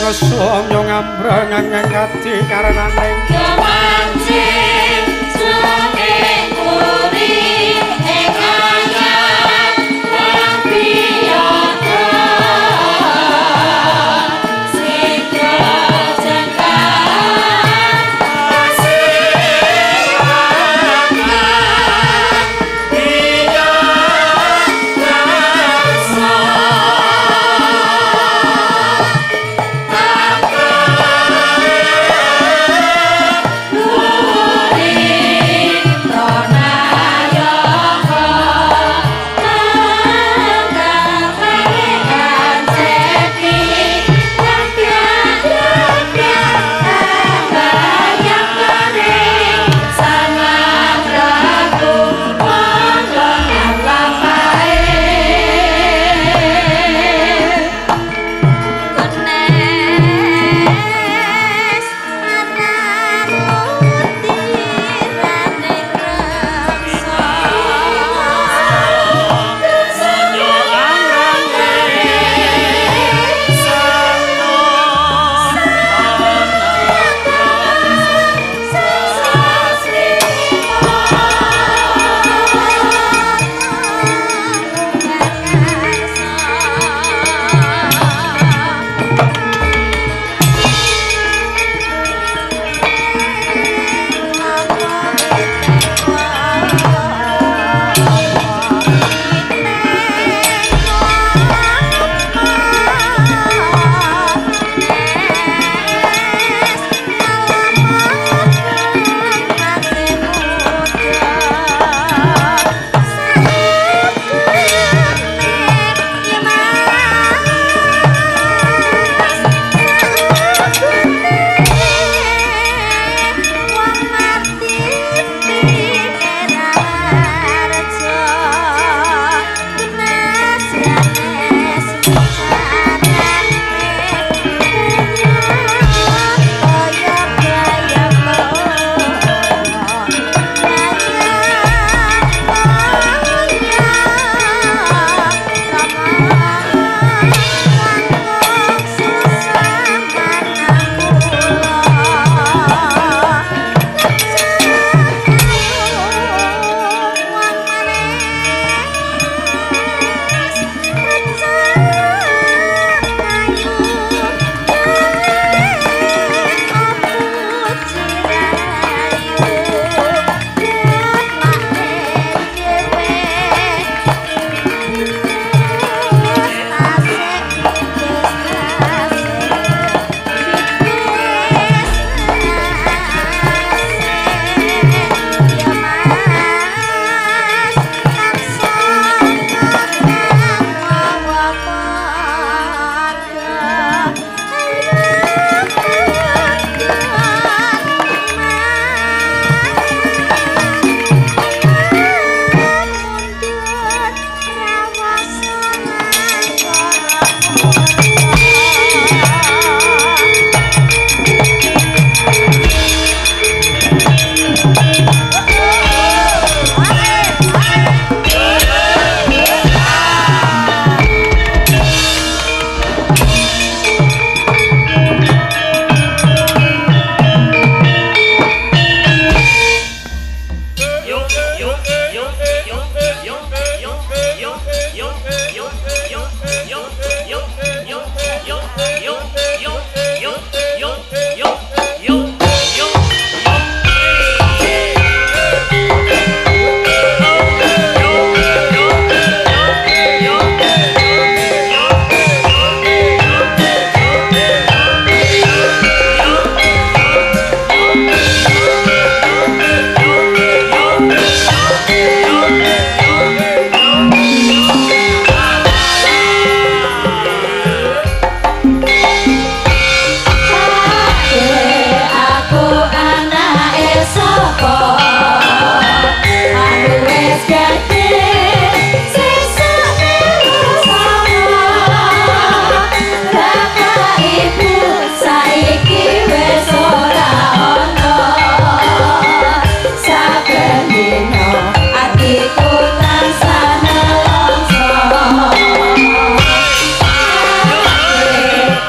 Somyo ngambrang ngati karenaning kemancing suke uri ing anyar wabiyata sika jengkang asirangan iya rasa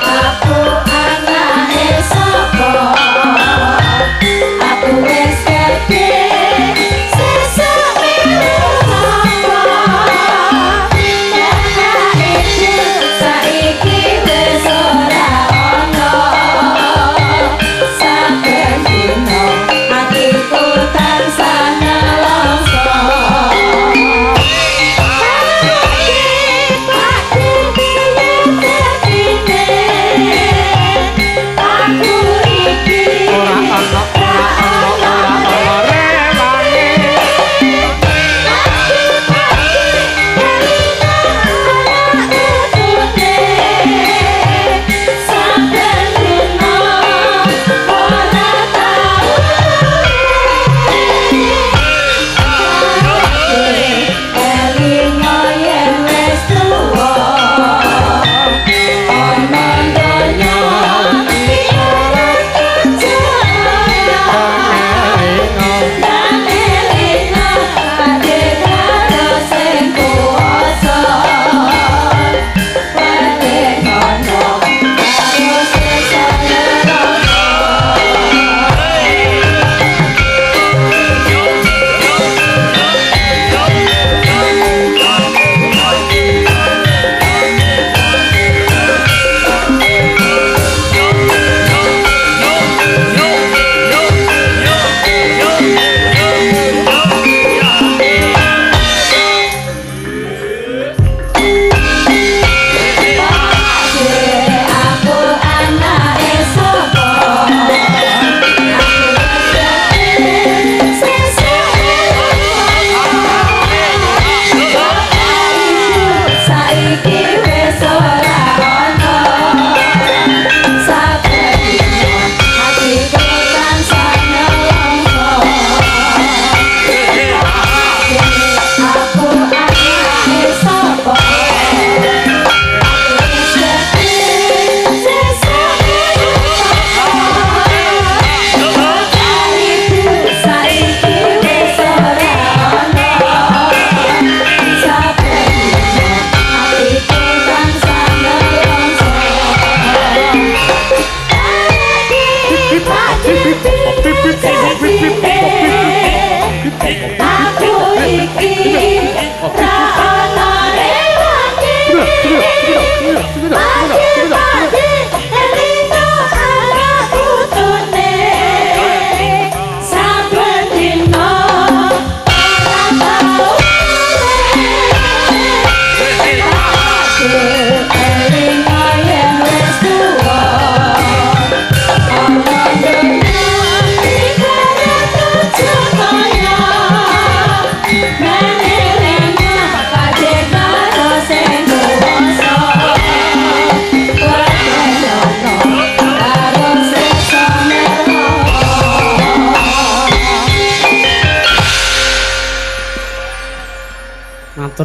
aku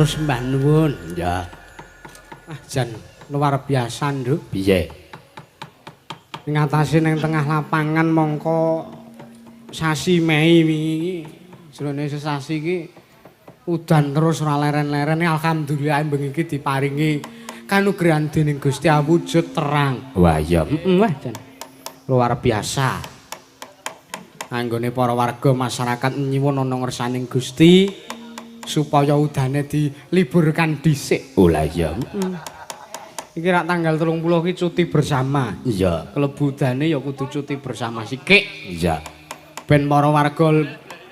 sembah nuwun. Ya. Jan luar biasa, Nduk. Piye? Ngatasi ning tengah lapangan mongko sasi Mei wingi. Jroning sesasi iki udan terus ora leren-leren. Alhamdulillah bengi iki diparingi kanugrahan dening Gusti awujud terang. Wah iya. Wah Jan. Luar biasa. Anggone para warga masyarakat nyuwun ana ngersaning Gusti supaya udane diliburkan dhisik. Oh lah iya. Iki rak tanggal 30 iki cuti bersama. Iya. Klebu udane ya kudu cuti bersama sithik. Iya. Ben para warga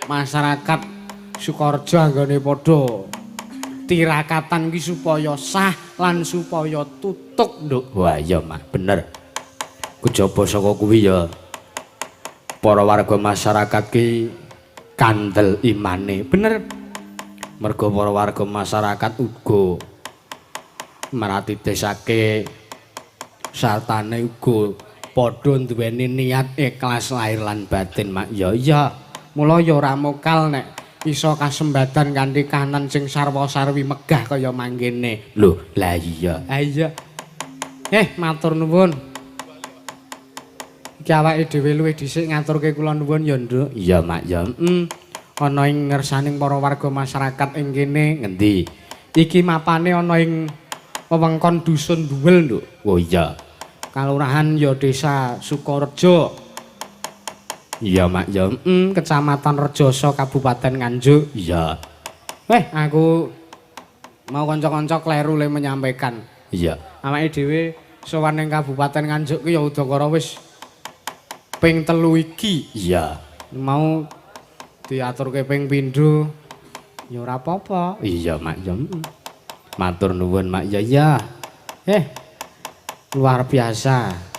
masyarakat Sukorejo anggone padha tirakatan iki supaya sah lan supaya tutuk, Nduk. Wah iya mah bener. Kejaba saka kuwi ya para warga masyarakat ki kandel imane. Bener. Mergo para warga masyarakat uga maratidesake sartane uga padha duweni niat ikhlas lahir lan batin mak. Ya iya. Mula ya ora mokal nek iso kasembadan kanthi kanan sing sarwa-sarwi megah kaya mangkene. Lho, lah iya. Ha iya. Matur nuwun. Iki awake dhewe luwih dhisik ngaturke kula nuwun ya, Nduk. Iya, Mak, ya. Ana ing ngersaning para warga masyarakat ing kene. Ngendi? Iki mapane ana ing wewengkon dusun Duwel, Nduk. Oh iya. Kalurahan ya Desa Sukorejo. Iya, Mak, ya. Kecamatan Rejoso, Kabupaten Nganjuk. Iya. Aku mau kanca-kanca kleru le menyampaikan. Iya. Awake dhewe sowan ning Kabupaten Nganjuk ki ya udakara wis ping 3 iki. Iya. Mau diaturke ping pindho ya ora apa-apa. Iya, Mak, ya. Matur nuwun, Mak, ya ya. Luar biasa.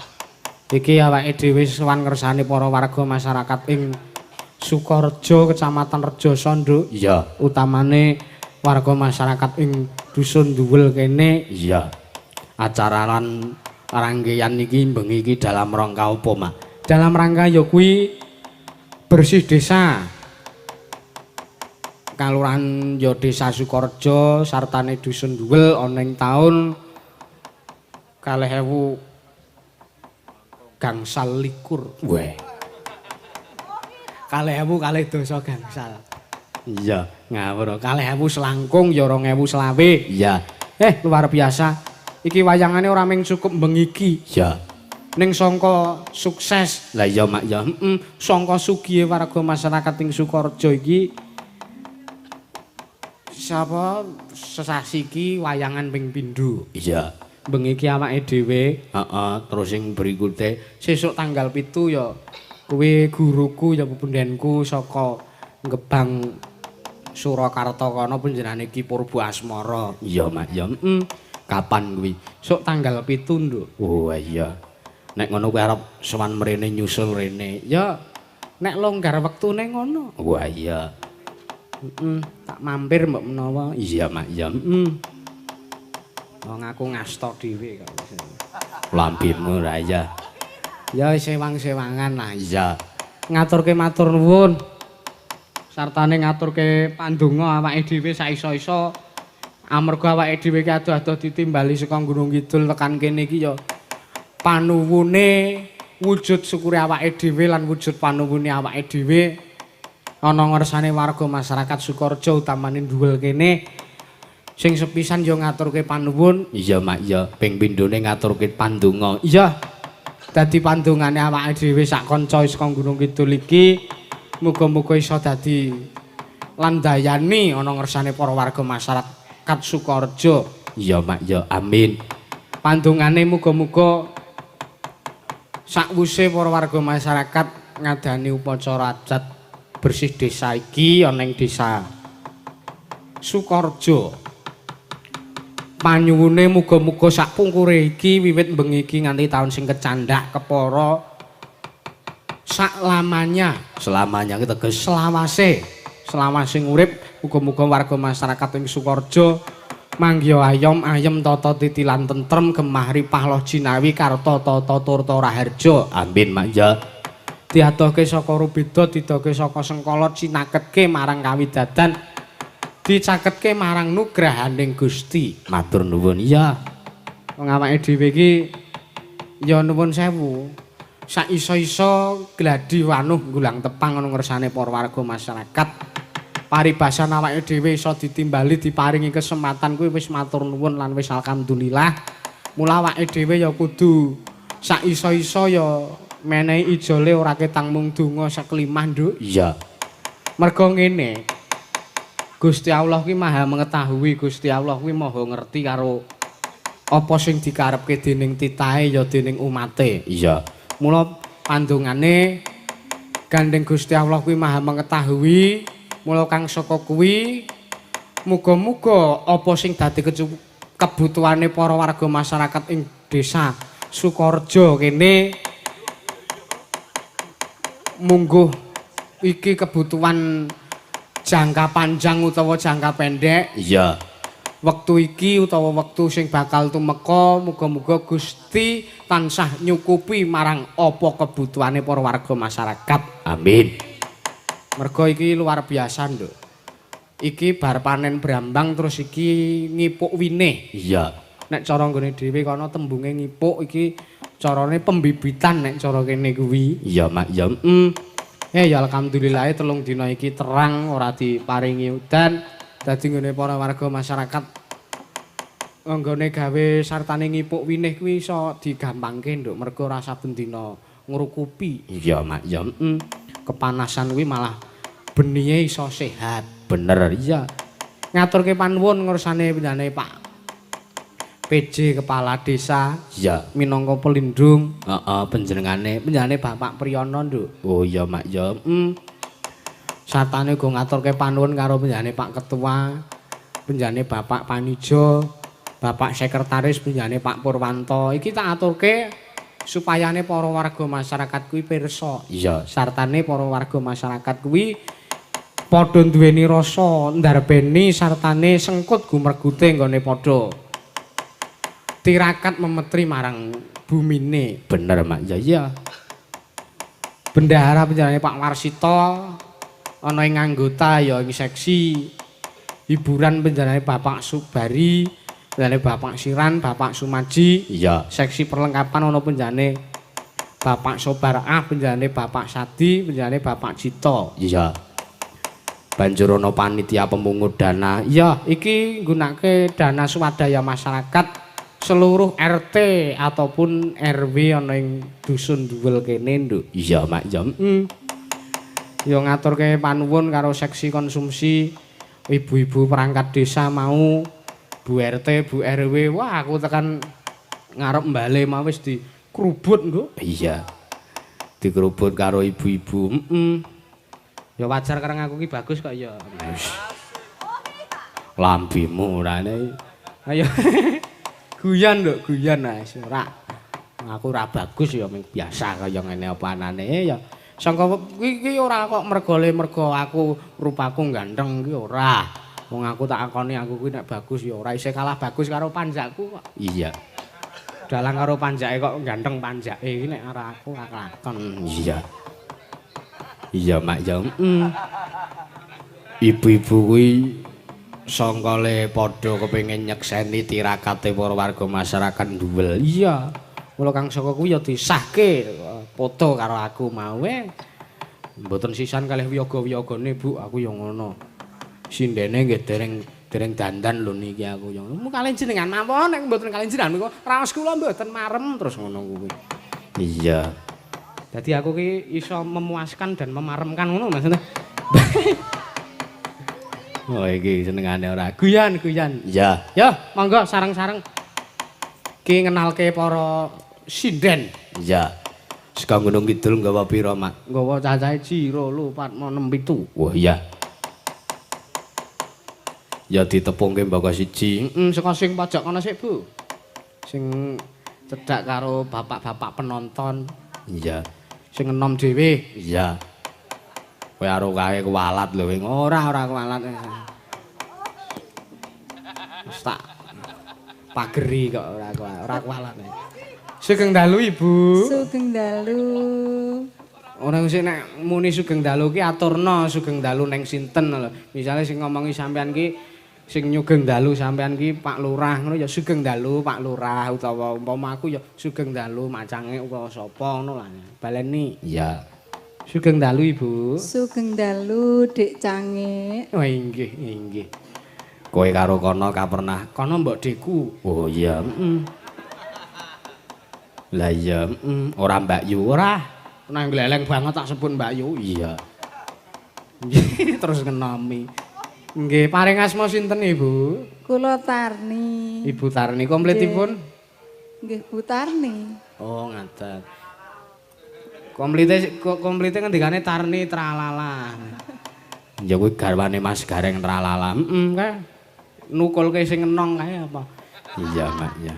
Iki awake dhewe sowan ngersani para warga masyarakat ing Sukorejo, Kecamatan Rejoso, Nduk. Iya. Utamane warga masyarakat ing dusun Duwel kene. Iya. Acara lan rangkaian iki bengi iki dalam rangka apa, Mak? Dalam rangka ya kuwi bersih desa. Kalurahan ya Desa Sukorejo sartane dusun Duwel ana ing taun 2000 gangsal likur. Weh. 2000 dosa gangsal. Iya, ngawur. 2000 selangkung ya 2020. Iya. Luar biasa. Iki wayangane ora mung cukup bengi iki. Iya. Ning sangka sukses. Lah iya, Mak, ya. Sangka sugihe warga masyarakat ing Sukorejo iki sapa sesasi iki wayangan ping pindho. Iya. Bengi iki awake dhewe, Terus sing berikute sesuk tanggal 7 ya kuwi guruku ya pepundhenku saka Gebang Surakarta kono panjenengane Ki Purba Asmara. Iya, Mak, ya. Kapan kuwi? Sok tanggal 7, Nduk. Oh iya. Nek ngono kuwi arep sowan mrene nyusul rene. Ya nek longgar wektune ngono. Wah iya. Tak mampir mbok menawa. Iya, Mak, ya. Wong aku ngasta dhewe kok. Lambirmu ra ya. Ya sewang-sewangan lah. Iya. Ngaturke matur nuwun. Sartane ngaturke pandonga awake dhewe saiso-iso. Amarga awake dhewe iki adoh-adoh ditimbali saka Gunung Kidul tekan kene iki ya panuwune wujud syukure awake dhewe lan wujud panuwune awake dhewe ana ngersane warga masyarakat Sukorejo utamane Duwel kene sing sepisan ya ngaturke panuwun. Iya, Mak, ya. Ping pindhone ngaturke pandonga. Iya. Dadi pandongane awake dhewe sak kanca saka Gunung Kidul iki muga-muga iso dadi landayani ana ngersane para warga masyarakat Sukorejo. Iya, Mak, ya. Amin. Pandongane muga-muga sakwuse para warga masyarakat ngadani upacara adat bersih desa iki ana ing Desa Sukorejo. Panyuwune muga-muga sak pungkure iki wiwit bengi iki nganti taun sing kecandhak kepara saklamanya. Selamanya ki teges Selawase urip muga-muga warga masyarakat ing Sukorejo manggya ayem tata titilan tentrem gemah ripah loh jinawi karta tata turta raharja. Amin, Mak, ya. Diadohke saka rubeda didohke saka sengkala cinaketke marang kawidadan dicaketke marang nugrahaning Gusti. Matur nuwun. Iya. Wong awake dhewe iki ya nuwun sewu. Sak iso-iso gladi wanuh nggulang tepang ana ngersane para warga masyarakat. Paribasan awake dhewe iso ditimbali diparingi kesempatan kuwi wis matur nuwun lan wis alhamdulillah. Mula awake dhewe ya kudu sak iso-iso ya menehi ijole ora ketang mung donga seklimah, Nduk. Iya. Mergo ngene. Gusti Allah kuwi Maha mengetahui, Gusti Allah kuwi Maha ngerti karo apa sing dikarepke dening titahe ya dening umate. Iya. Mula pandongane gandeng Gusti Allah kuwi Maha mengetahui, mula kang saka kuwi muga-muga apa sing dadi kebutuhane para warga masyarakat ing desa Sukorejo kene mungguh iki kebutuhan jangka panjang utawa jangka pendek. Iya. Wektu iki utawa wektu sing bakal tumeka muga-muga Gusti tansah nyukupi marang apa kebutuhane para warga masyarakat. Amin. Mergo iki luar biasa, Nduk. Iki bar panen brambang terus iki ngipuk wine. Iya. Nek cara nggone dhewe kono tembunge ngipuk iki carane pembibitan nek cara kene kuwi. Iya, Mak. Ya, ya alhamdulillah 3 dina iki terang ora diparingi udan. Dadi nggone para warga masyarakat nggone gawe sartane ngipuk winih kuwi iso digampangke, Nduk. Mergo ora saben dina ngrukupi. Iya, Mak. Ya, kepanasan kuwi malah benihe iso sehat. Bener. Iya. Ngaturke panuwun ngersane pinjane Pak PJ Kepala Desa. Iya. Minangka pelindung. Panjenengane Bapak Priyono, Nduk. Oh iya, Mak. Ya. Sartane go ngaturke panuwun karo penjane Pak Ketua, penjane Bapak Panijo, Bapak Sekretaris, penjane Pak Purwanto. Iki tak aturke supayane para warga masyarakat kuwi pirsa. Iya, sartane para warga masyarakat kuwi padha duweni rasa ndarbeni sartane sengkut gumregute nggone padha tirakat memetri marang bumine. Bener, Mak. Ya iya. Bendahara penjane Pak Warsito ana ing anggota ya ing seksi hiburan penjane Bapak Subari, penjane Bapak Siran, Bapak Sumaji. Iya. Seksi perlengkapan ana penjane Bapak Sobarah, penjane Bapak Sadi, penjane Bapak Cito. Iya. Banjur ana panitia pemungut dana. Iya, iki nggunakake dana swadaya masyarakat seluruh RT ataupun RW ana ing dusun Duwel kene, Nduk. Iya, Mak. Ya. Ya ngaturke panuwun karo seksi konsumsi ibu-ibu perangkat desa mau, Bu RT, Bu RW. Wah, aku tekan ngarep mbale mau wis dikrubut, Nduk. Iya. Dikrubut karo ibu-ibu. Ya wajar kareng aku ki bagus kok ya. Lambimu rane. Ayo. Guyon, Nduk, guyon wis ora. Aku ora bagus ya mung biasa kaya ngene apa anane ya. Sangka iki ora kok mergo aku rupaku ganteng iki ora. Wong aku tak akoni aku kuwi nek bagus ya ora isih kalah bagus karo panjakku kok. Iya. Dalang karo panjake kok ganteng panjake iki nek ora aku lakon. Iya. Iya, Mak. Ya. Ibu-ibu kuwi sangkale padha kepengin nyekseni tirakate para warga masyarakat Duwel. Iya. Mula kang saka kuwi ya disahke foto karo aku mau mboten sisan kalih wiyaga-wiyagane Bu, aku ya ngono. Sindene nggih dereng dandan lho niki aku ya. Mu kalih jenengan mawon nek mboten kalih jenengan niku raos kula mboten marem terus ngono kuwi. Iya. Dadi aku ki iso memuaskan dan memaremkan ngono maksudnya. Oh iki jenengane ora guyon. Iya. Ya, monggo sareng-sareng. Ki ngenalke para sinden. Iya. Saka Gunung Kidul nggawa pira, Mak? Nggawa cacahe 0, 4, 6, 7. Wah, iya. Ya ditepungke mbaka siji. Saka sing pojok kono sik, Bu. Sing cedhak karo bapak-bapak penonton. Iya. Sing enom dhewe. Iya. Kowe karo kae kualat lho, ora kualat. Wis tak pageri kok ora kualat. Sugeng dalu Ibu. Sugeng dalu. Ora sing nek muni Sugeng Dalu ki aturna Sugeng Dalu ning sinten lho. Misale sing ngomongi sampean ki sing nyugeng dalu sampean ki Pak Lurah ngono ya Sugeng Dalu Pak Lurah utawa umpama aku ya Sugeng Dalu macange utawa sapa ngono lah. Baleni. Iya. Sugeng Dalu Ibu. Sugeng dalu Dik Cange. Oh inggih, inggih. Kowe karo kono kapernah. Kono mbok Deku. Oh iya, Lah iya, ora Mbak Yu ora. Nang gleleng banget tak sebut Mbak Yu. Iya. Terus ngenomi. Nggih, paring asma sinten Ibu? Kula Tarni. Ibu Tarni kompletipun? Nggih Bu Tarni. Oh, ngaten. Komplite ngendikane Tarni tralala. Ya kuwi garwane Mas Gareng tralala. Kae. Nukulke sing enong kae apa? Iya, Mbak, ya.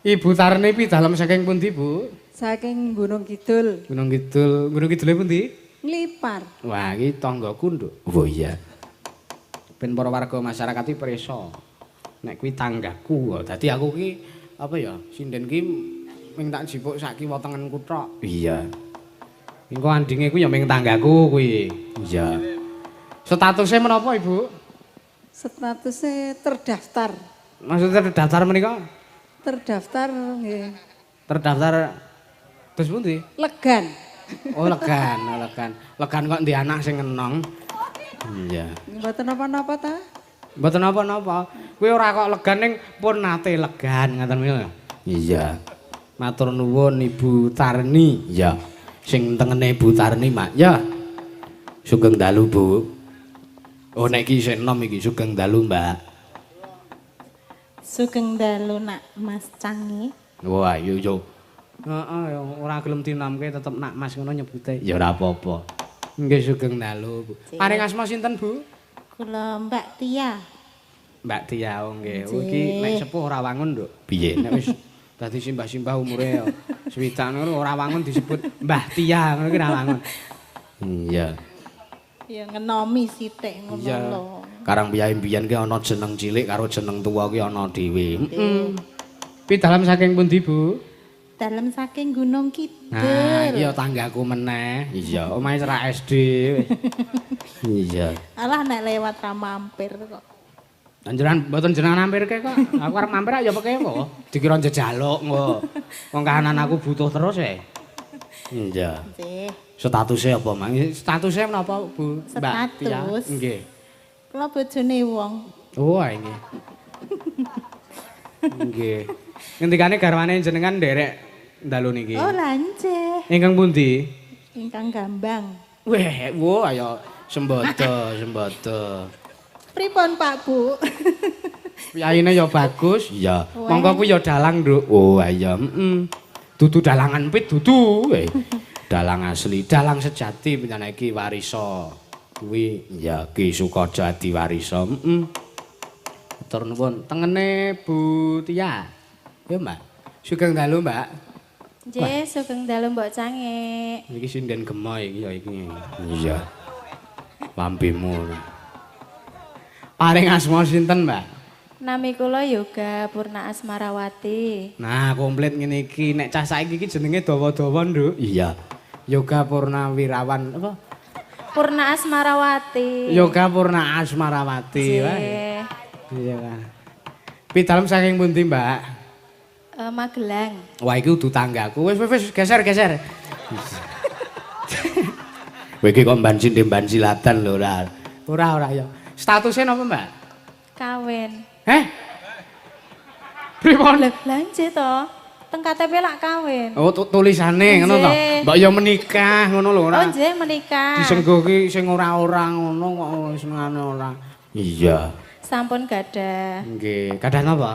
Ibu Tarni pidalem saking pundi, Bu? Saking Gunung Kidul. Gunung Kidul. Gunung Kidule pundi? Nglipar. Wah, iki tanggaku, Nduk. Oh iya. Ben para warga masyarakat iki preso. Nek kuwi tanggaku. Dadi aku ki apa ya? Sinden ki ming tak jipuk sak kiwa tengenku tok. Iya. Engko andinge kuwi ya ming tanggaku kuwi. Iya. Statusnya menapa, Ibu? Statusnya terdaftar. Maksudnya terdaftar menika? Terdaftar nggih. Terdaftar terus pundi? Legan. Oh, legan, oh, legan. Legan kok ndek anak sing enong. Iya. Mboten napa-napa ta? Mboten napa-napa. Kuwi ora kok legan ning pun nate legan ngaten menika. Iya. Matur nuwun Ibu Tarni. Iya. Sing tengene Ibu Tarni, Mak. Ya. Sugeng dalu, Bu. Oh, nek iki sing enom iki Sugeng dalu, Mbak. Sugeng dalu nak Mas Cange. Wah, yo yo. Heeh, ora gelem dinamke tetep nak Mas ngono nyebute. Ya ora apa-apa. Nggih Sugeng dalu, Bu. Paring asma sinten, Bu? Kula Mbak Tia. Mbak Tia, oh nggih. Oh iki nek sepuh ora wangun, Nduk. Piye? Nek wis dadi simbah-simbah umure swidak ngono ora wangun disebut Mbah Tia, ngono ki ora wangun. Iya. Ya ngenomi sithik ngono Iya. lho. Karang biyen ki ana jeneng cilik karo jeneng tuwa ki ana dhewe. Pidalem saking pundi, Bu? Dalem saking Gunung Kidul. Nah, iya tanggaku meneh. Iya, omahe cerak SD. Iya. Alah nek lewat ra mampir kok. Anjuran mboten jenengan mampirke kok. Aku arep mampir ya pekewo. Dikira njejaluk engko. Wong kahanan aku butuh terus e. Iya. Nggih. Statusnya apa, Mang? Statusnya menapa, Bu? Mbak Tia? Status? Nggih. Kula bojone wong. Oh, nggih. Nggih. Ngendikane garwane jenengan nderek dalu niki. Oh, lanceh. Ingkang pundi? Ingkang Gambang. Weh, wo ayo sembodo, sembodo. Pripun Pak Bu? Piyayine ya bagus. Iya. Weh. Monggo kuwi ya dalang, Nduk. Oh, iya, Dudu dalangan pit dudu. Dalang asli, dalang sejati panjenengan iki warisa. Kuwi ya Ki Sukaja Adiwarisa. Matur nuwun. Tengene Bu Tia. Ya, Mbak. Sugeng dalu, Mbak. Nggih, sugeng dalu Mbok Cange. Iki sinden gemoy iki ya iki. Iya. Lampemu. Paring asma sinten, Mbak? Nami kula Yoga Purna Asmarawati. Nah, komplit ngene iki. Nek cah saiki iki jenenge dawa-dawa, Nduk. Iya. Yoga Purnawirawan apa? Purna Asmarawati. Yoga Purna Asmarawati. Wah. Iya kan. Pidalem saking pundi, Mbak? Magelang. Wah, iki udu tanggaku. Wis geser. Kowe iki kok mban silatan lho, ora. Ora ya. Statusnya napa, Mbak? Kawin. Pripun? Lah blanje to. Teng KTP lak kawin. Oh, tulisane ngono to. Nggih. Mbak ya menikah ngono lho, ora. Oh nggih menikah. Disenggo ki sing ora-ora ngono kok senengane ora. Iya. Sampun gadah. Nggih, kadah napa?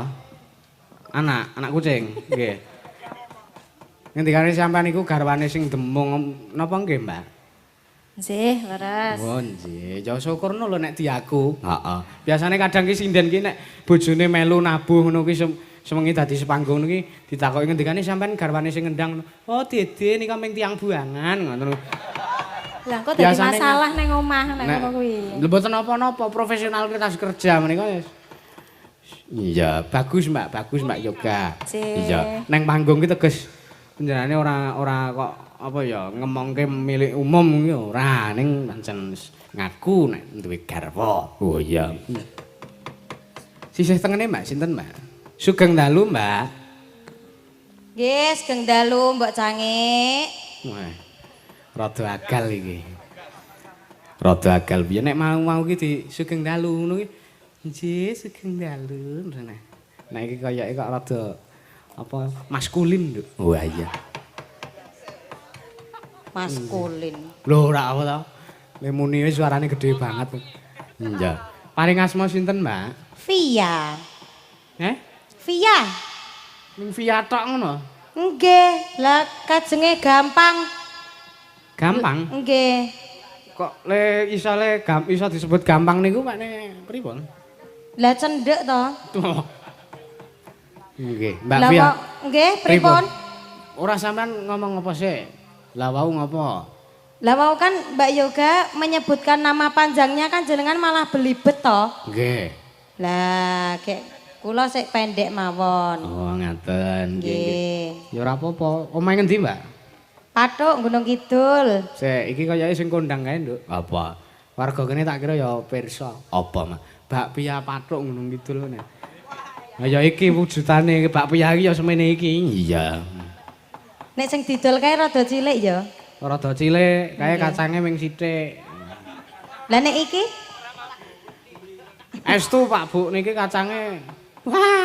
Anak kucing. Nggih. Ngendikane sampean iku garwane sing demung napa nggih, Mbak? Nggih, leres. Oh, nggih. Ya syukurno lho nek diaku. Heeh. Biasane kadang ki sinden ki nek bojone melu nabuh ngono ki semengi dadi sepanggung ngono ki ditakoki ngendikane sampean garwane sing ngendang. Oh, Dede nika ming tiang buangan ngono. Lah kok dadi Biasane masalah ning omah nek ngono kuwi. Lha mboten napa-napa, profesional kita kerja menika wis. Iya, bagus Mbak Yoga. Cih. Iya, neng panggung ki teges Penjarane ora kok apa ya ngemongke milik umum iki ora ning pancen ngaku nek duwe garwa. Oh iya. Sisih tengene Mbak sinten Mbak? Sugeng dalu Mbak. Nggih, Sugeng dalu Mbok Cange. Wah. Rada agal iki. Rada agal piye nek mau ki di sugeng dalu ngono ki. Nggih, sugeng dalu. Nah iki kayake kok rada apa maskulin lho. Wah iya. Maskulin. Lho ora apa to. Lemuni wis suarane gede banget. Iya. Paring asma sinten, Mbak? Via. Via. Via. Ning Via tok ngono. Nggih, lah kajenge gampang. Gampang? Nggih. Kok iso disebut gampang niku makne pripun? Lah cendhek to. Nggih, Mbak Via. Nggih, pripun? Ora sampean ngomong apa sih? Lah wau ngopo? Lah mau kan Mbak Yoga menyebutkan nama panjangnya kan jenengan malah belibet to. Nggih. Lah kek kula sik pendek mawon. Oh, ngaten. Nggih. Ya ora apa-apa. Omahe ngendi, Mbak? Pathuk Gunung Kidul. Sik, iki kayake sing kondang kae, Nduk. Apa? Warga kene tak kira ya pirsa. Apa, Mak? Bakpia Pathuk Gunung Kidul ngene. Lah ya iki wujudane bakpia iki ya semene iki. Iya. Nek sing didol kae rada cilik ya. Rada cilik, kae kacange ming sithik. Lah nek iki Estu Pak Bu niki kacange.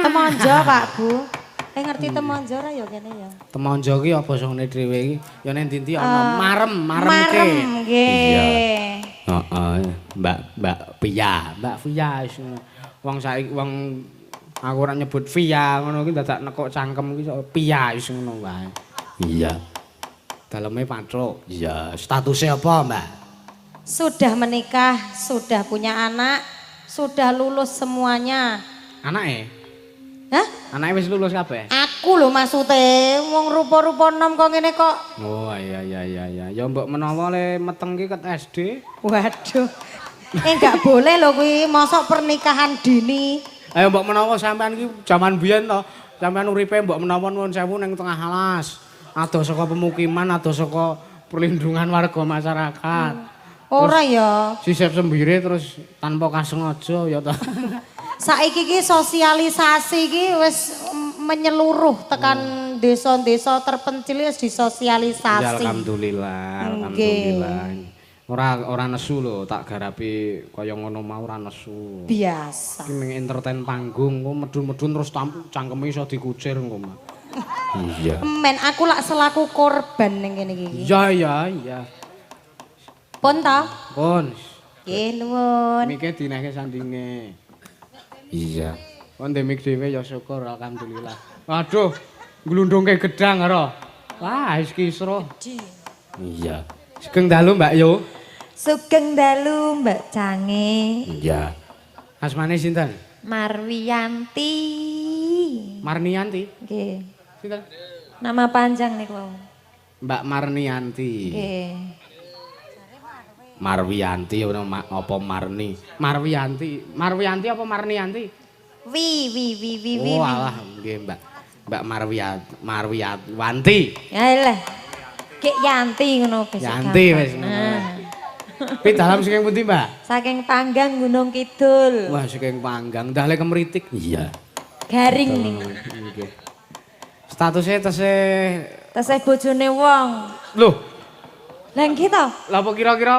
temonjo Pak Bu. Ngerti temonjo ora ya kene ya. Temonjo ki apa songone dhewe iki? Ya nek ndi ana maremke. Marem nggih. Iya. Heeh, Mbak Pia, Mbak Via wis wong saiki wong aku ora nyebut Via ngono ki dadak nekuk cangkem ki Pia wis ngono wae. Iya. Daleme Pathuk. Iya, statusnya apa, Mbak? Sudah menikah, sudah punya anak, sudah lulus semuanya. Anake? Hah? Anake wis lulus kabeh? Aku lho maksude, wong rupa-rupa nom kok ngene kok. Oh, iya. Ya mbok menawa le meteng ki ket SD. Waduh. Enggak boleh lho kuwi, mosok pernikahan dini. Ayo mbok menawa sampean ki jaman biyen to, sampean uripe mbok menawa nuwun sewu ning tengah alas. Ado saka pemukiman, ado saka perlindungan warga masyarakat. Ora ya. Sisip sembire terus tanpa kasengaja ya to. Saiki ki sosialisasi ki wis menyeluruh tekan desa-desa terpencil wis disosialisasi. Alhamdulillah, alhamdulillah. Ora nesu lho, tak garapi kaya ngono mau ora nesu. Biasa. Iki ning entertain panggung kok medun-medun terus cangkeme iso dikucir engko, Mak. Iya. Men aku lak selaku korban ning kene iki. Iya. Pun ta? Pun. Nggih nuwun. Mike dineke sandinge. Iya. Kon ndemik dhewe ya syukur alhamdulillah. Waduh, glundungke gedang karo. Wah, wis kisruh. Iya. Sugeng dalu Mbak Yo. Sugeng dalu Mbak Cange. Iya. Asmane sinten? Marwiyanti. Marnianti. Nggih. Sinten? Nama panjang niku. Mbak Marnianti. Nggih. Marwiyanti apa Marni? Marwiyanti apa Marnianti? Wi. Oh alah nggih Mbak Marwiyanti. Ya lah. Kek Yanti ngono wis. Yanti wis. Pi dalam saking pundi, Mbak? Saking Panggang Gunung Kidul. Wah, saking Panggang. Dale kemritik. Iya. Garing ning. Nggih. Statusnya Tesih bojone wong. Loh, Lah nggih to? lha apa kira-kira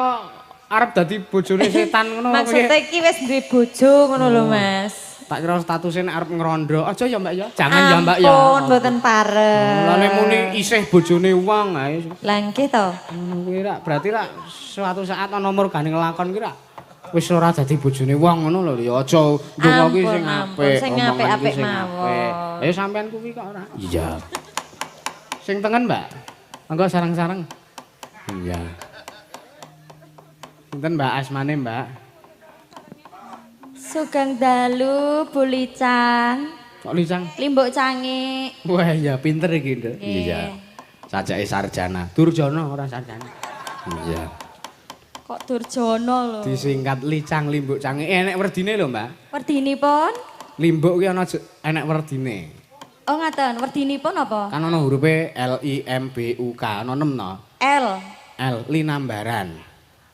arep dadi bojone setan ngono apa piye? Maksudnya iki wis duwe bojo ngono lho, Mas. Tak kira statusnya nek arep ngerondo. Aja ya, Mbak ya. Jangan ya, Mbak ya. Ampun, mboten pareng. Lah nek muni isih bojone wong ae. Lah nggih to? Ngono kuwi ra berarti ra suatu saat ana murgane nglakon ki ra wis ora dadi bojone wong ngono lho ya aja ndonga ki sing apik. Sing apik-apik mawon. Ayo sampean kuwi kok ora. Iya. Sing tengen, Mbak. Monggo sareng-sareng. Iya. Sinten Mbak asmane, Mbak? Sugeng dalu Bulicang. Kok licang? Limbuk Cange. Wah, iya pinter iki, Nduk. Nggih. Iya. Sajake sarjana. Durjana ora sarjana. Iya. Kok Durjana lho. Disingkat licang limbuk cange. Enek werdine lho, Mbak. Werdinipun? Limbuk ki ana enek werdine. Oh ngaten, werdinipun apa? Kan ana hurufe L I M B U K, ana 6 no. L L linambaran.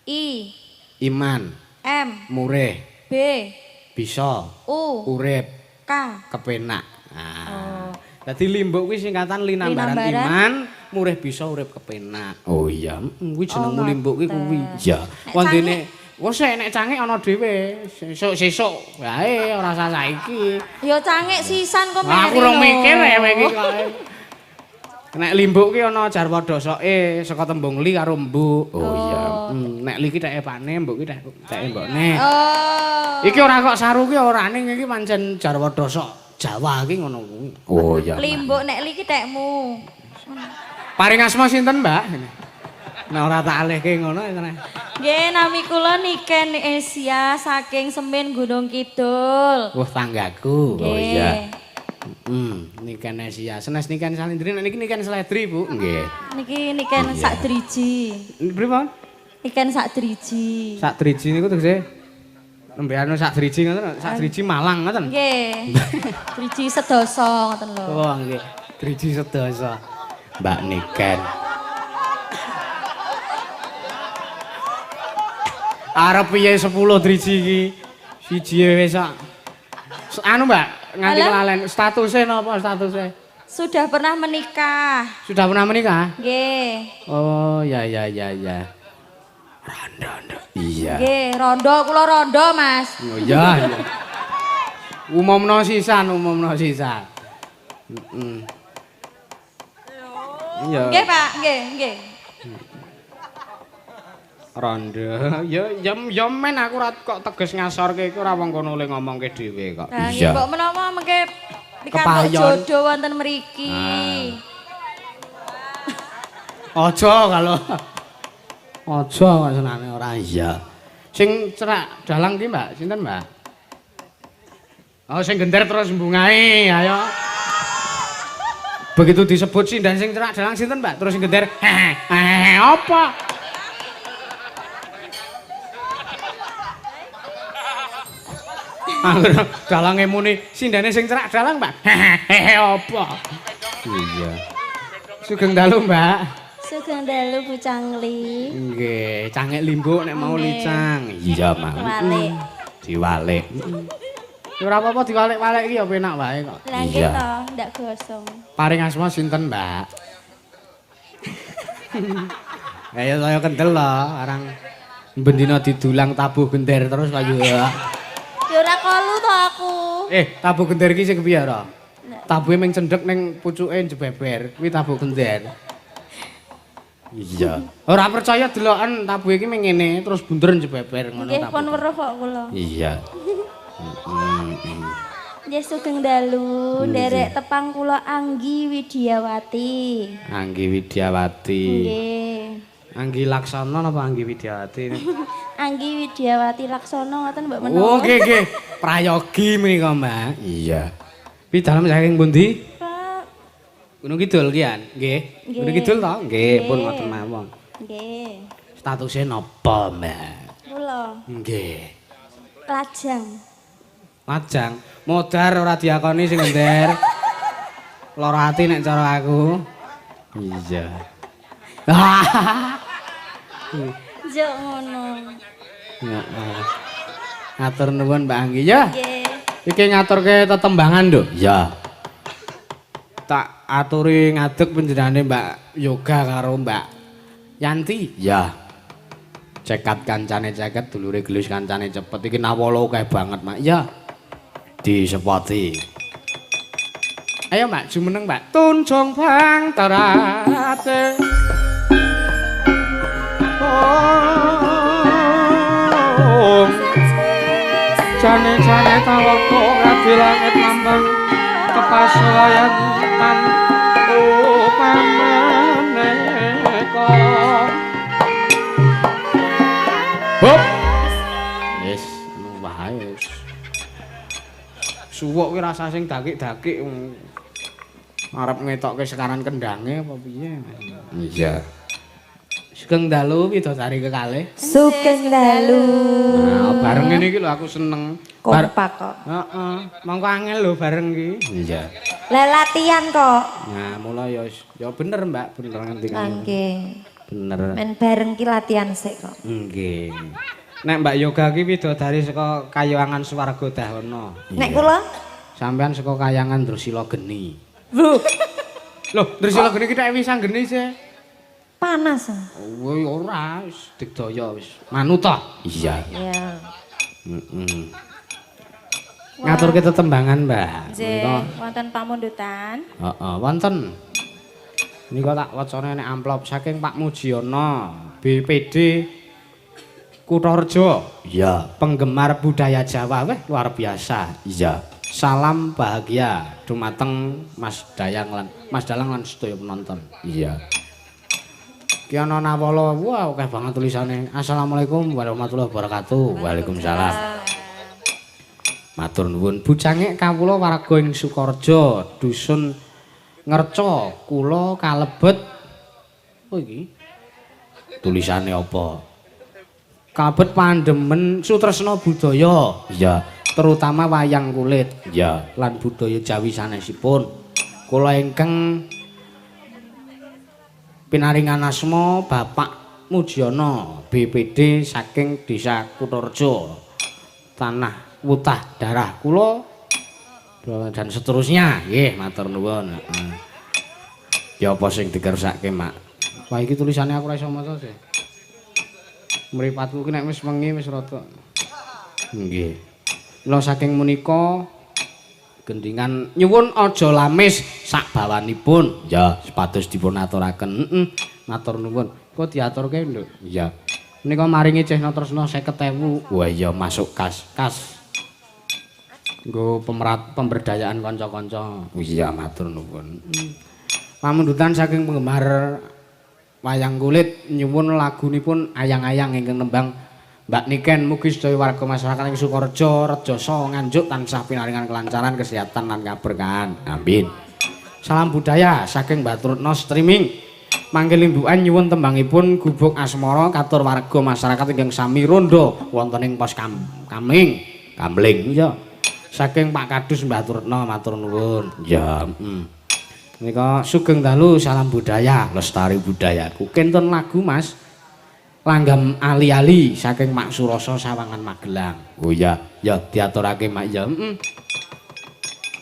I Iman, M murih, B bisa, U urip, K. kepenak. Nah. Dadi limbuk kuwi singkatan linambaran Linambaran. iman, murih bisa urip kepenak. Oh iya, kuwi jeneng Oh, limbuk kuwi kuwi. Ya. Nek Wondene wis nek cangik ana dhewe. Sesuk wae ora usah saiki. Ya cangik sisan kok Aku ora mikir iki kok. Nek limbuk ki ana jarwada soke saka tembung li karo mbuk. Oh iya. Nek li ki teke pakne, mbuk ki teke mbokne. Oh. Iki ora kok saru ki ora ning iki pancen jarwada sok Jawa ki ngono kuwi. Oh iya. Limbuk nek li ki tekmu. Paring asma sinten, Mbak? Nek ora tak alihke ngono ya. Nggih, nami kula Niken Asia saking Semen Gunung Kidul. Wah, tanggaku. Oh Nggih. iya. Niken Asia. Senes niken salindri, nek niki niken seledri, Bu. Nggih. Niki Niken sak driji. Pripun? Niken sak driji. Sak driji niku tegese nembe anu sak driji ngoten, sak driji Malang ngoten. Nggih. Driji sedasa ngoten lho. Oh, nggih. Driji sedasa. Mbak Niken. Arep piye 10 driji iki? Siji wis sak. Anu, Mbak, nganti Halo? kelalen statusnya napa statusnya? Sudah pernah menikah. Sudah pernah menikah? Nggih. Oh, ya. Rondo. Iya. Nggih, rondo kula rondo, Mas. Oh iya. Umumno sisan. Iya. Nggih, Pak. Nggih. Rondo. Ya men aku ora kok teges ngasorke iku ora wong kono le ngomongke dhewe kok. Nah, nggih kok menawa mengke pikantuk Kepayon. jodoh wonten mriki. Aja kok senane ora iya. Sing cerak dalang ki, Mbak, sinten, Mbak? Oh, sing gender terus mbungae, ayo. Begitu disebut sindan sing cerak dalang sinten, Mbak? Terus sing gender, apa? Angger dalange muni sindane sing cerak dalang, Mbak. Apa? Iya. Sugeng dalu, Mbak. Sugeng dalu Bu Cangli. Nggih, cangek limbuk nek mau Nggih. licang. Iya, Mang. Walik. Diwalik. Ora apa-apa diwalik-walik iki ya penak wae kok. Lah nggih to, ndak gosong. Paring asma sinten, Mbak? Ya saya kendel lho, arang bendina didulang tabuh gender terus kayu ya. Ya ora kolu to aku. Tabuh gender iki sing kepiye ora? Tabuhe ming cendhek ning pucuke jebeber, kuwi tabuh gender. Iya. Ora percaya deloken tabuhe iki ming ngene terus bunder jebeber ngono Nggih, tabuh. pun weruh kok kula. Iya. Nggih sugeng dalu, nderek tepang kula Anggi Widyawati. Anggi Widyawati. Nggih. Anggi Laksana napa Anggi Widyawati? Anggi Widyawati Laksono ngoten Mbak menawa. Oh, nggih. Prayogi menika, Mbak. Iya. Pi dalem saking pundi? Pak. Gunung Kidul kian, nggih. Nggih. Gunung Kidul to? Nggih, pun Nggih. ngoten mawon. Nggih. Statusnya napa, Mbak? Kula Nggih. lajang. Lajang, modar ora diakoni sing ngender. Lara ati nek cara aku. Iya. Jo ngono. Heeh. Ngatur nuwun Mbak Anggi ya. Nggih. Iki ngaturke tetembangan lho. Ya. Tak aturi ngadeg panjenengane Mbak Yoga karo Mbak Yanti. Ya. Cekat kancane ceket, dulure gelis kancane cepet. Iki nawala akeh banget, Mak. Ya. Disepoti. Ayo, Mbak, jumeneng, Mbak. Tunjung bang terate. Oh. Jane-jane tawaka kadi langit lambang kepasayan tan upamaneka. Hop. Wis, anu wae. Suwuk ki rasa sing dakik-dakik arep ngetokke sekaran kendange apa piye? Iya. Sugeng dalu widodari kekalih. Sugeng dalu. Nah, bareng ngene iki lho aku seneng. Kompak kok. Heeh. Mongko angel lho bareng iki. Iya. Lah latihan kok. Nah, mulai ya bener Mbak, bener ngendikan. Nggih. Bener. Men bareng ki latihan sik kok. Nggih. Nek Mbak Yoga ki widodari saka Kayangan Swarga Dahana. Nek kula Sampean saka Kayangan Drusila Geni. Lho, Loh, Drusila Geni ki nek wis anggene sih. panas. Oh, ora, wis digdaya wis. Manut ta? Iya. Ya. Heeh. Ngaturke tetembangan, Mbak. Nggih, wonten pamundutan. Heeh, wonten. Nika tak wacane nek amplop saking Pak Mujiono, BPD Kutorejo. Iya, penggemar budaya Jawa. Weh, luar biasa. Iya. Salam bahagia dumateng Mas Dalang lan sedaya penonton. Iya. Ki ana nawala, wah akeh banget tulisane. Assalamualaikum warahmatullahi wabarakatuh. Waalaikumsalam. Matur nuwun. Bucange kawula warga ing Sukorejo, dusun Ngerca, kula kalebet. Oh iki. Tulisane apa? Kalebet pandemen sutresna budaya. Iya. Terutama wayang kulit. Iya. Lan budaya Jawi sanesipun. Kula ingkang pinaringan asma Bapak Mujiono, BPD saking Desa Kutorejo, Tanah Wutah Darah kula dan seterusnya. Nggih, matur nuwun. Ya apa sing dikersake, Mak? Wah, iki tulisane aku ora iso maca sih. Mripatku ki nek wis wengi wis rada. Nggih. Mula saking menika gendingan nyuwun aja lamis sak bawanipun. Ya, sepatus dipun aturaken. Matur nuwun. Kok diaturke, Nduk? Iya. Menika maringi Cehna Tresna 50.000. Wah iya masuk kas. Nggo pemberdayaan kanca-kanca. Iya matur nuwun. Pamundutan saking penggemar wayang kulit nyuwun lagunipun Ayang-ayang ingkang nembang Mbak Niken, mugi sedaya warga masyarakat ing Sukorejo, Rejoso, Nganjuk tansah pinaringan kelancaran, kesehatan lan kaberkahan. Amin. Salam budaya saking Baturutno streaming. Mangke limbukan nyuwun tembangipun Gubuk Asmara katur warga masyarakat ingkang sami rondo wonten ing pos Kamling. Ya. Saking Pak Kadus Baturutno matur nuwun. Ya, Nika sugeng dalu salam budaya, lestari budayaku. Kenten lagu Mas. Langgam ali-ali saking Mak Suroso Sawangan Magelang. Oh iya, ya diaturake Mak ya.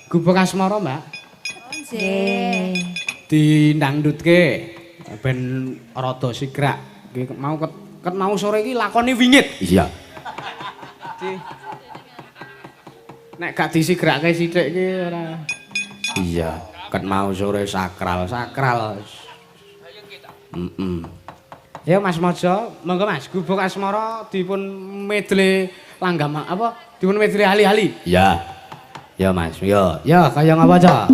Gubuk Asmara, Mbak. Nggih. Dindangdutke ben rada sigrak. Mau ket mau sore iki lakoni wingit. Iya. Nek gak disigrake sithik iki ora. Iya, ket mau sore sakral. Ya Mas Mojo, monggo Mas, Gubuk Asmara dipun medley langgam apa? Dipun medley ali-ali. Iya. Ya Mas, ya. Ya kaya ngapa aja?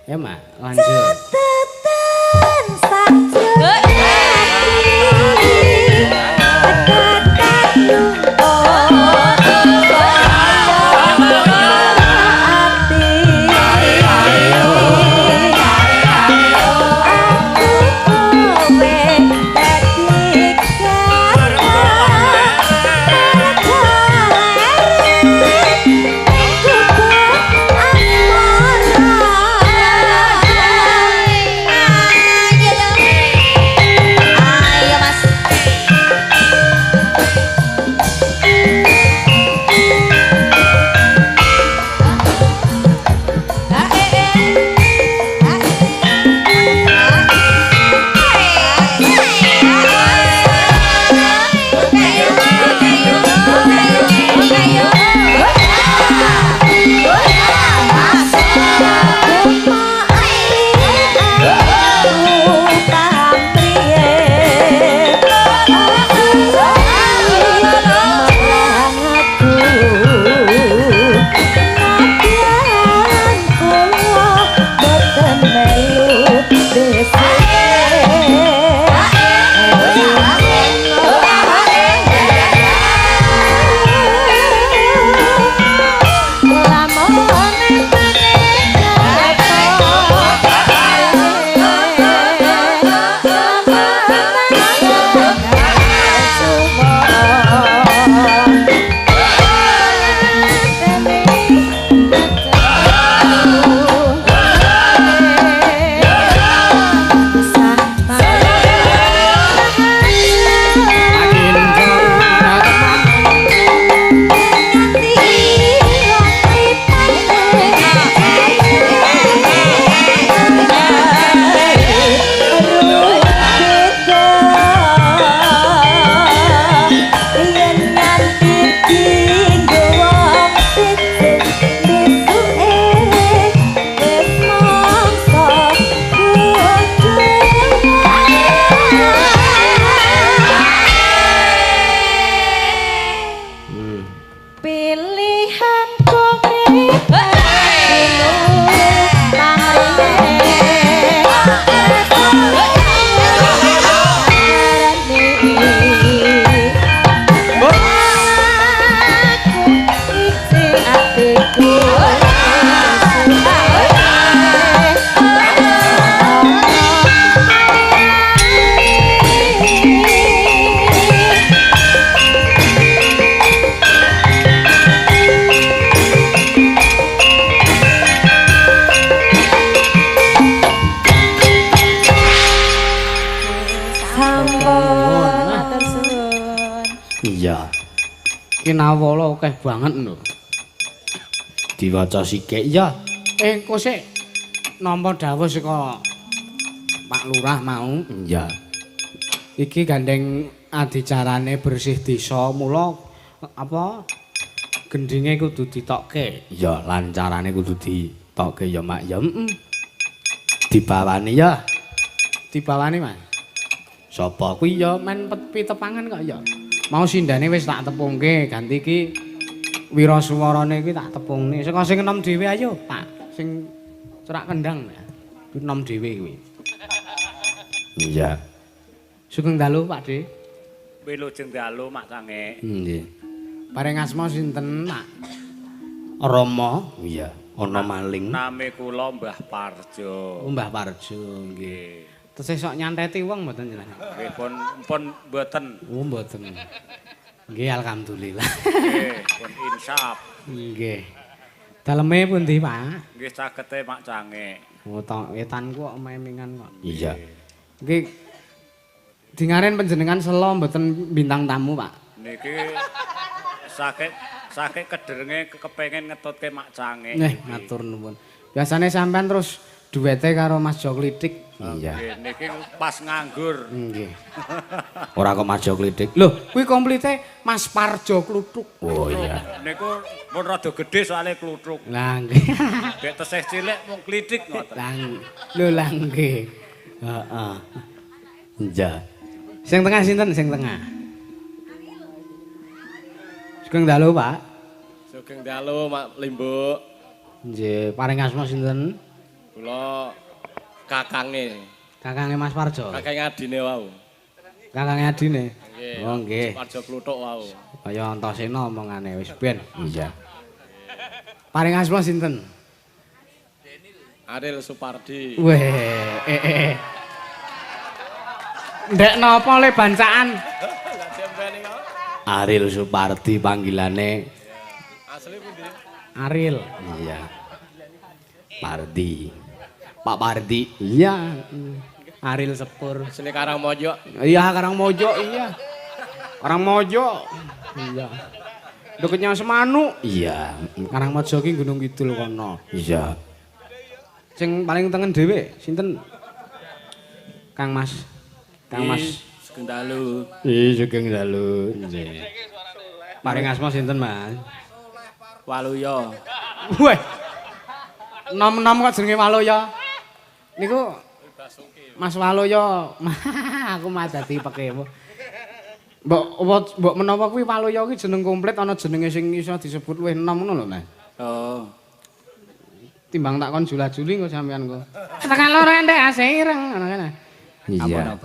Ya, Mak, lanjut. Catatan sakjane tekan Iya. Ki nawala akeh banget lho. Diwaca sithik ya. Engko sik nampa dawuh saka Pak Lurah mau. Iya. Iki gandeng adicarane bersih desa, mula apa gendhinge kudu ditokke. Ya lancarane kudu ditokke ya Mak ya. Dibawani ya. Dibawani, Mas. Sapa kuwi ya? Men pitepangan kok ya. Mau sindane wis tak tepungke, ganti iki wirasuwarane iki tak tepungne. Saka sing enom dhewe ayo, Pak. Sing cerak kendang. Kuwi enom dhewe kuwi. Iya. Sugeng dalu, Pak De. Wilujeng dalu Mak Cange. Nggih. Paring asma sinten, Mak? Rama, iya, ana maling. Nami kula Mbah Parjo. Oh, Mbah Parjo nggih. Tesih sok nyanteti wong mboten jenengan. Nggih pun mboten. Oh, mboten. Nggih, alhamdulillah. Nggih, pun insaf. Nggih. Daleme pundi, Pak? Nggih cakete Mak Cange. Oh, wetanku kok memingan kok. Iya. Nggih. Dingaren panjenengan selo mboten bintang tamu, Pak. Niki sakit saking kederenge kepengen ngetutke Mak Cange. Matur nuwun. Biasane sampean terus duete karo Mas Jo Klitik. Iya. Nggih, niki pas nganggur. Nggih. Ora kok Mas Jo Klitik. Lho, kuwi komplite Mas Parjo Kluthuk. Oh iya. Niku pun rada gedhe soalnya kluthuk. Lah nggih. Dek tesih cilik mung klitik ngoten. Lah nggih. Heeh. Iya. Sing tengah sinten sing tengah? Sugeng dalu, Pak. Sugeng dalu, Mak Limbuk. Nggih, paring asma sinten? Kula kakange. Kakange Mas Parjo. Kakange adine wau. Kakange adine. Nggih. Oh nggih. Parjo Kluthuk wau. Kaya Antasena omongane wis ben. Iya. Paring asma sinten? Ariel Supardi. Weh, Ndek napa le bancaan? Ariel Supardi panggilane. Asli pundi? Ariel. Iya. Pardi. Pak Pardi. Iya. Ariel Sepur. Asli Karangmojo. Iya, Karangmojo, iya. Karangmojo. Iya. Deketnya Semanu. Iya. Karangmojo ki Gunung Kidul kono. Iya. Sing paling tengen dhewe sinten? Kang Mas. Kang Mas Sugeng dalu. Sugeng dalu. Nggih. Paring asma sinten, Mas? Waluya. Weh. Nom-nom kok jenenge Waluya. Niku Mas Waluya. Aku mah dadi pekemu. Mbok menapa kuwi Waluya kuwi jeneng komplit ana jenenge sing iso disebut luwih enom ngono lho, Mas. Oh. Timbang tak kon jula-juli kok sampean kok. Tekan loro entek asireng ngono kene. Iya.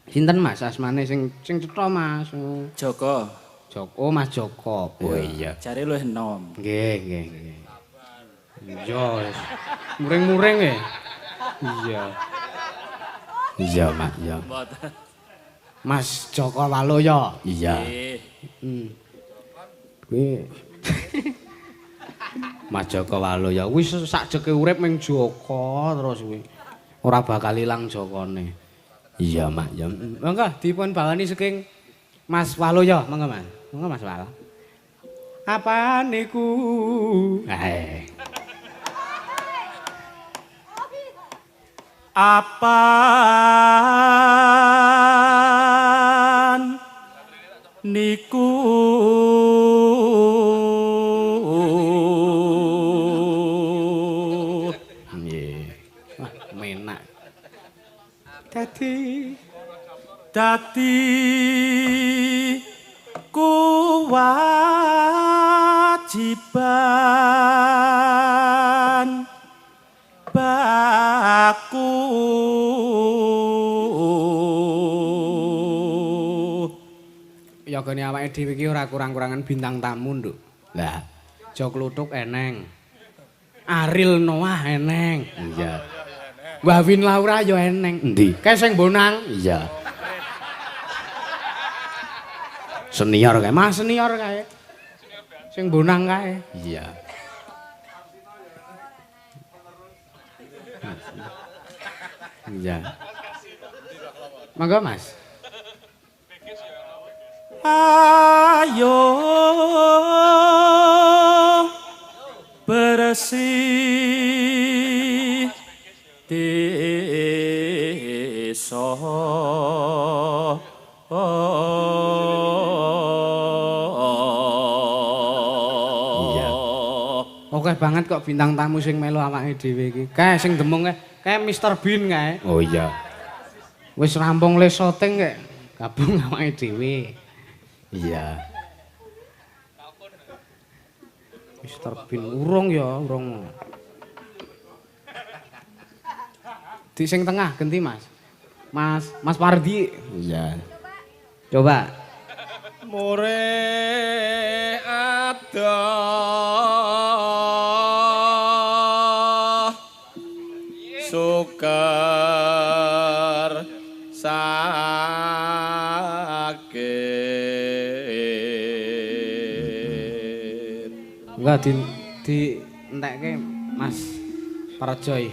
Sinten Mas asmane sing cetha Mas? Joko. Joko, Mas Joko. Oh iya. Jare luwih enom. Nggih, nggih, nggih. Iya. Muring-muring e. Iya. Iya, Mak, iya. Mboten. Mas Joko Waluya. Iya. Nggih. Kuwi Mas Joko Waluya wis sakjeke urip ming Joko terus kuwi. Ora bakal ilang Jokone. Iya, Mak, ya. Monggo dipun bawani saking Mas Waluya, monggo, Mas. Monggo Mas Wal. Apa niku? Apaan niku Nggih. Wah, menak. dadi kewajiban baku Yogane awake dhewe iki ora kurang-kurangan bintang tamu, Nduk. Lah, Jo Kluthuk eneng. Ariel Noah eneng. Iya. Wawin Laura ya eneng. Endi? Kae sing bonang. Iya. Senior kae, Mas senior kae. Sing bonang kae. Iya. Iya. Monggo, Mas. ayo bersih desa Oke banget kok bintang tamu sing melu awake dhewe iki. Kae sing demung kae Mr Bean kae. Oh iya. Wis rampung le syuting kae gabung awake dhewe. Iya. Mr Bean urung ya, urung. Di sing tengah ganti Mas. Mas Pardi. Iya. Coba. More ada sukar sakit. Enggak di entekke Mas Parjoy.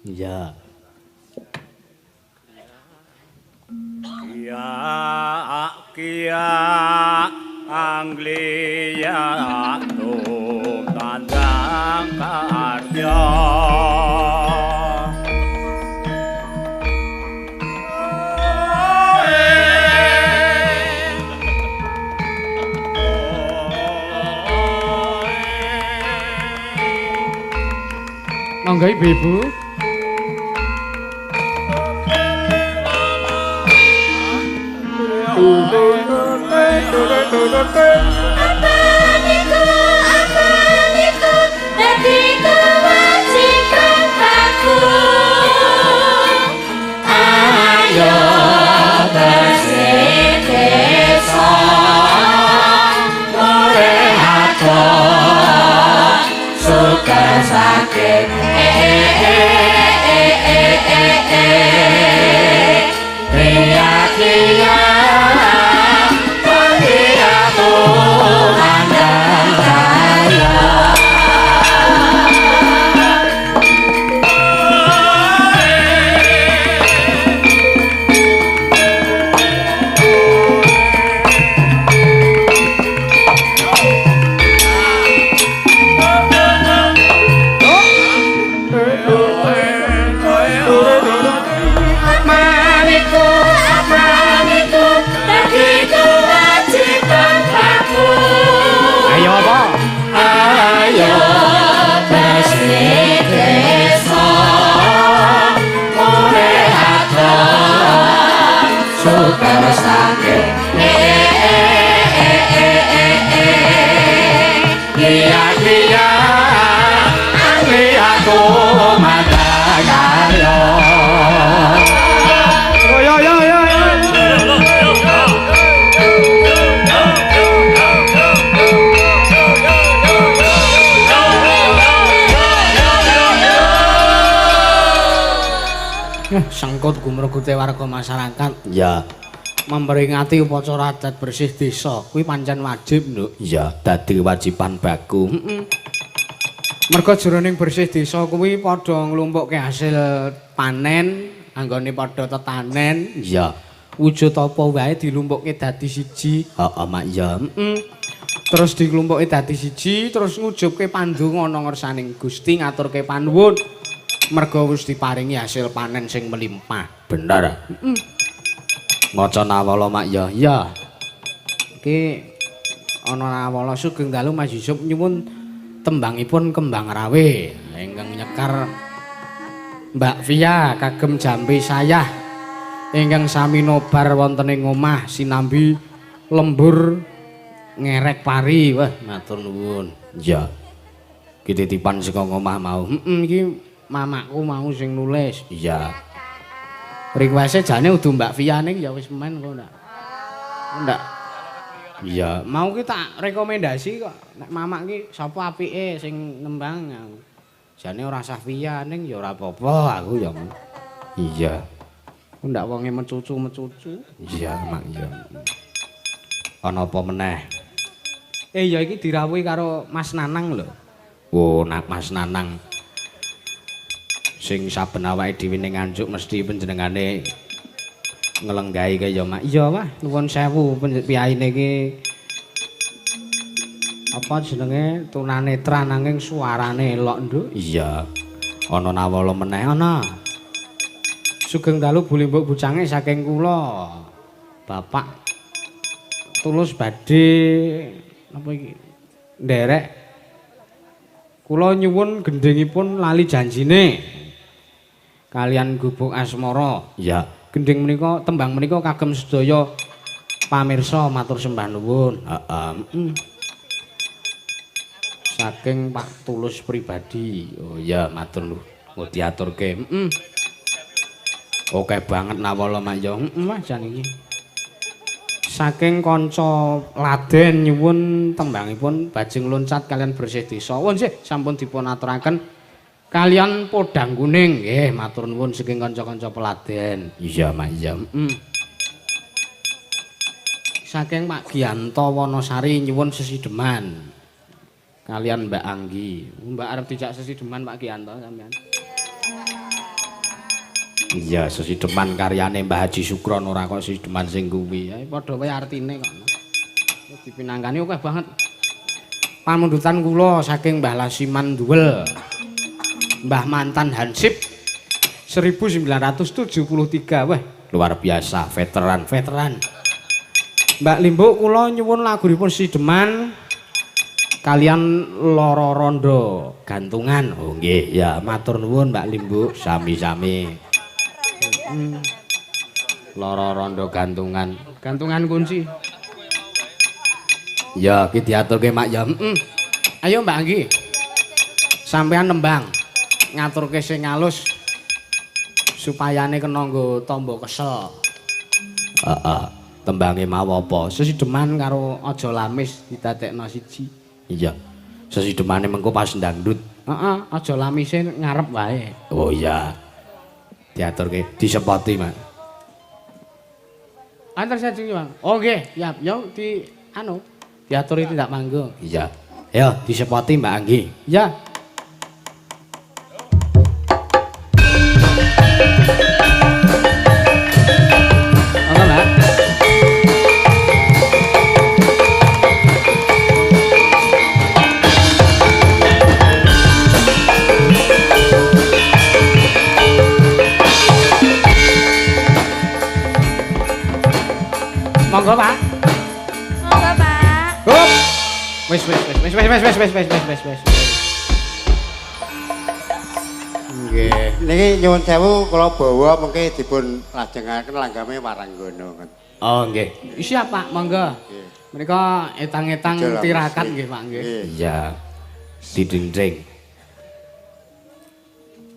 Iya. Kia Angliatu tandang karya Monggo Ibu. Dadi kewajiban aku. Ayo bersih desa, murehaton, suka sakit. Sengkut gumregute warga masyarakat. Ya. Memperingati upacara adat bersih desa kuwi pancen wajib, Nduk. Ya, dadi kewajiban baku. Mergo jroning bersih desa kuwi padha nglumpukke hasil panen, anggone padha tetanen. Ya. Wujud apa wae dilumpukke dadi siji. Heeh, Mak ya. Terus diklumpukke dadi siji, terus ngujubke pandonga ana ngersaning Gusti ngaturke panuwun. Mergo wis diparingi hasil panen sing melimpah. Bener. Maca nawala Mak ya. Ya. Iki ana nawala sugeng dalu Mas Yusuf nyuwun tembangipun Kembang Rawe ingkang nyekar Mbak Via kagem jambe sayah ingkang sami nobar wonten ing omah sinambi lembur ngerek pari. Wah, matur nuwun. Ya. Ki titipan saka omah mau. Iki mamaku mau sing nulis. Iya. Request-e jane udu Mbak Via ning ya wis men kok ndak. Ndak. Iya. Mau ki tak rekomendasi kok. Nek mamak ki sapa apike sing nembang. Jane ora sah Via ning ya ora apa-apa aku ya. Iya. Ku ndak wonge mecucu-mecucu. Iya, Mak iya. Ana apa meneh? Ya iki dirawuhi karo Mas Nanang lho. Oh, nak Mas Nanang. Sing saben awake dhewe ning Nganjuk mesti panjenengane ngelenggahi kaya Mak. Iya, Wah, nuwun sewu piyaine iki apa jenenge tunanetra nanging suarane elok, Nduk. Iya. Ana nawala meneh ana. Sugeng dalu buli mbok bucange saking kula. Bapak tulus badhe apa iki? Nderek kula nyuwun gendhingipun lali janjine kalian Gubuk Asmara. Ya, Gendhing menika tembang menika kagem sedaya pamirsa matur sembah nuwun. Saking Pak Tulus pribadi. Oh ya, matur nuwun. Mau diaturke. Oke banget nawala Mak ya. Wah jan iki. Saking kanca Laden nyuwun tembangipun Bajing Loncat kalian Bersih Desa. Won sih sampun dipun aturaken kalian Podang Kuning. Nggih, matur nuwun saking kanca-kanca Peladen. Iya, Mak ya. Saking Pak Gianto Wonosari nyuwun Sesideman. Kalian Mbak Anggi. Mbak arep dijak Sesideman Pak Gianto sampean. Iya, Sesideman karyane Mbah Haji Sukron ora kok Sesideman sing kuwi. Ya padha wae artine kok. Dipinangkani akeh banget. Pamundutan kula saking Mbah Lasiman Duwel. Mbah Mantan Hansip 1973. Wah, luar biasa, veteran. Mbak Limbo kula nyuwun lagunipun Sideman kalian Loro Rondo Gantungan. Oh nggih, ya matur nuwun Mbak Limbo, sami-sami. Loro Rondo Gantungan. Gantungan kunci. Ya, ki diaturke Mak ya. Ayo Mbak Anggi. Sampean nembang. Ngaturke sing alus supayane kena nggo tamba kesel. Heeh. Tembange mau apa? Sesideman karo Aja Lamis didadekno siji. Iya. Sesidemane mengko pas dangdut. Heeh, Aja Lamise ngarep wae. Oh iya. Diaturke disepoti, Mas. Antar saja, Bang. Oh nggih, ya, yo di diaturi tidak manggung. Iya. Ayo disepoti Mbak Anggi. Ya. Apa, Mbak? Monggo, Pak. Monggo, Pak. Hup. Wis. Nggih. Niki nyuwun sewu kula bawa mengke dipun lajengaken langgame Waranggono. Oh nggih. Siap Pak, monggo. Menika etang-etang tirakat nggih Pak nggih. Iya. Didindring.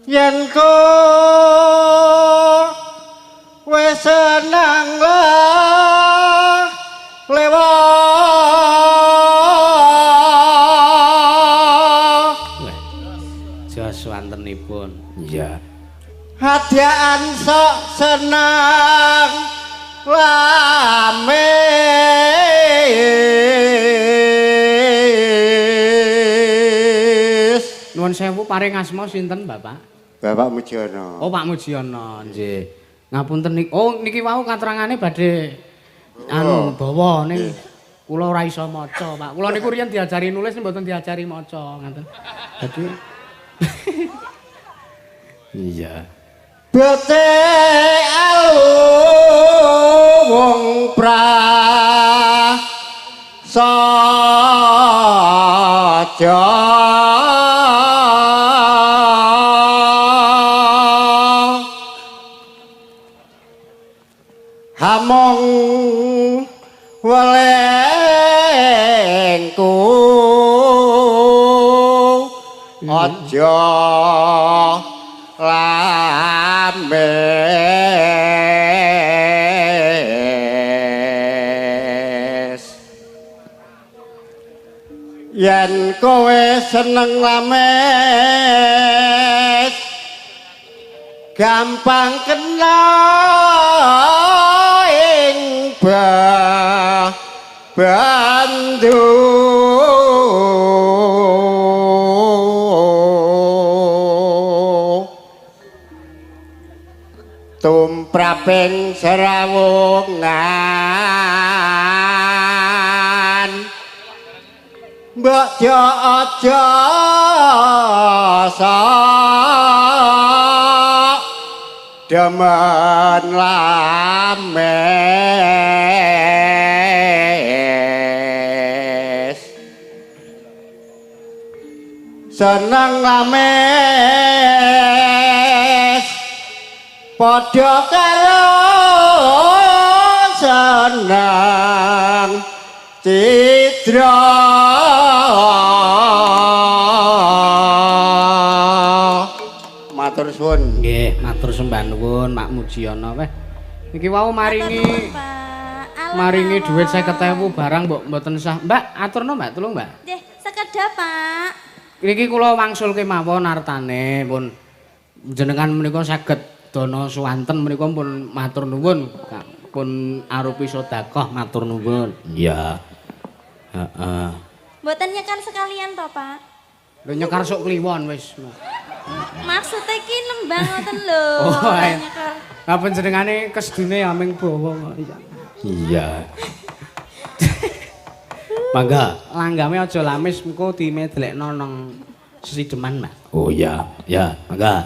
Yen ko wis seneng Swantenipun. Iya. Hadian sok seneng lamis. Nuwun sewu paring asma sinten, Bapak? Bapak Mujiono. Oh, Pak Mujiono, nggih. Ngapunten niki wau katerangane badhe bawa ning kula ora iso maca, Pak. Kula niku riyen diajari nulis mboten diajari maca, ngoten. Dadi iya. Bete alu wong prasaja hamong welengku aja lames yen kowe seneng lames gampang kena ing bandu tumraping serawungan mbok jo aja sok demen lames seneng lames padha karo seneng citra matur suwun nggih matur sembah nuwun Mak Mujiono weh niki wau maringi dhuwit 50.000 barang mboten sah Mbak aturno Mbak tulung Mbak nggih sekedhap Pak niki kula wangsulke mawon artane pun jenengan menika saged dana swanten menika pun matur nuwun pun arupi sedekah matur nuwun iya heeh mboten nyekar sekalian to Pak lho nyekar sok kliwon wis maksudnya ki nembang ngoten lho oh nyekar lah panjenengane kesdune aming bawa iya Mangga. Langgame aja lamis engko dimedlekno nang Sesideman, Mas. Oh iya, ya, mangga.